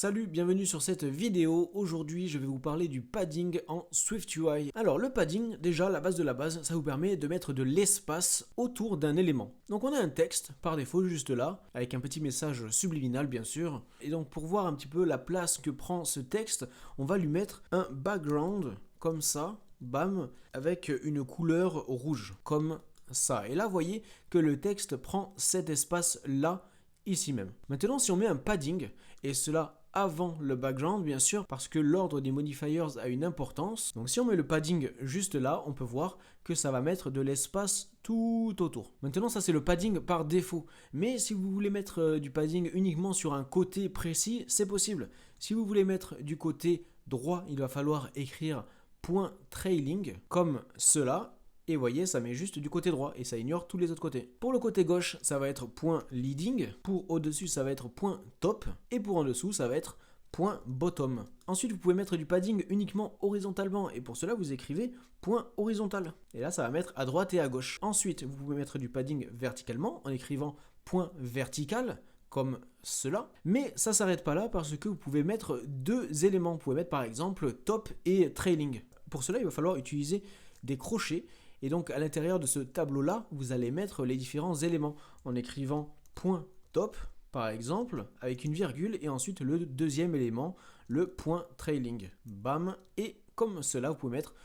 Salut, bienvenue sur cette vidéo. Aujourd'hui, je vais vous parler du padding en SwiftUI. Alors, le padding, déjà, la base de la base, ça vous permet de mettre de l'espace autour d'un élément. Donc, on a un texte, par défaut, juste là, avec un petit message subliminal, bien sûr. Et donc, pour voir un petit peu la place que prend ce texte, on va lui mettre un background, comme ça, bam, avec une couleur rouge, comme ça. Et là, vous voyez que le texte prend cet espace-là, ici même. Maintenant, si on met un padding, et cela avant le background bien sûr, parce que l'ordre des modifiers a une importance. Donc si on met le padding juste là, on peut voir que ça va mettre de l'espace tout autour. Maintenant ça c'est le padding par défaut, mais si vous voulez mettre du padding uniquement sur un côté précis, c'est possible. Si vous voulez mettre du côté droit, il va falloir écrire point .trailing comme cela. Et vous voyez, ça met juste du côté droit et ça ignore tous les autres côtés. Pour le côté gauche, ça va être point .leading. Pour au-dessus, ça va être point .top. Et pour en dessous, ça va être point .bottom. Ensuite, vous pouvez mettre du padding uniquement horizontalement. Et pour cela, vous écrivez point .horizontal. Et là, ça va mettre à droite et à gauche. Ensuite, vous pouvez mettre du padding verticalement en écrivant point .vertical comme cela. Mais ça s'arrête pas là parce que vous pouvez mettre deux éléments. Vous pouvez mettre par exemple top et trailing. Pour cela, il va falloir utiliser des crochets. Et donc à l'intérieur de ce tableau-là, vous allez mettre les différents éléments en écrivant point .top par exemple, avec une virgule, et ensuite le deuxième élément, le point .trailing. Bam, et comme cela, vous pouvez mettre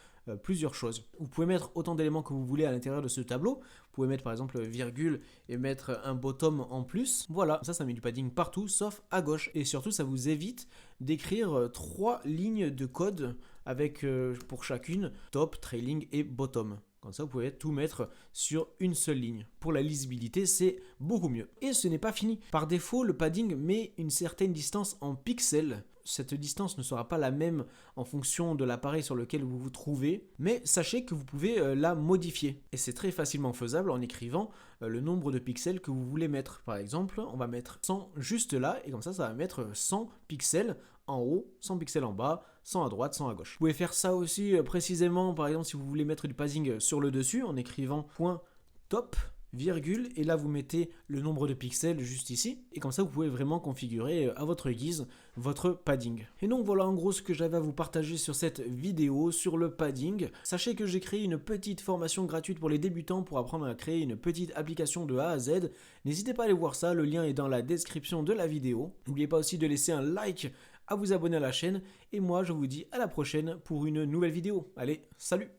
plusieurs choses. Vous pouvez mettre autant d'éléments que vous voulez à l'intérieur de ce tableau. Vous pouvez mettre par exemple virgule et mettre un bottom en plus. Voilà, ça met du padding partout sauf à gauche. Et surtout, ça vous évite d'écrire 3 lignes de code avec pour chacune top, trailing et bottom. Comme ça, vous pouvez tout mettre sur une seule ligne. Pour la lisibilité, c'est beaucoup mieux. Et ce n'est pas fini. Par défaut, le padding met une certaine distance en pixels. Cette distance ne sera pas la même en fonction de l'appareil sur lequel vous vous trouvez, mais sachez que vous pouvez la modifier. Et c'est très facilement faisable en écrivant le nombre de pixels que vous voulez mettre. Par exemple, on va mettre 100 juste là, et comme ça va mettre 100 pixels en haut, 100 pixels en bas, 100 à droite, 100 à gauche. Vous pouvez faire ça aussi précisément, par exemple, si vous voulez mettre du padding sur le dessus, en écrivant point .top, virgule, et là vous mettez le nombre de pixels juste ici, et comme ça vous pouvez vraiment configurer à votre guise votre padding. Et donc voilà en gros ce que j'avais à vous partager sur cette vidéo sur le padding. Sachez que j'ai créé une petite formation gratuite pour les débutants pour apprendre à créer une petite application de A à Z. N'hésitez pas à aller voir ça, le lien est dans la description de la vidéo. N'oubliez pas aussi de laisser un like, à vous abonner à la chaîne, et moi je vous dis à la prochaine pour une nouvelle vidéo. Allez, salut!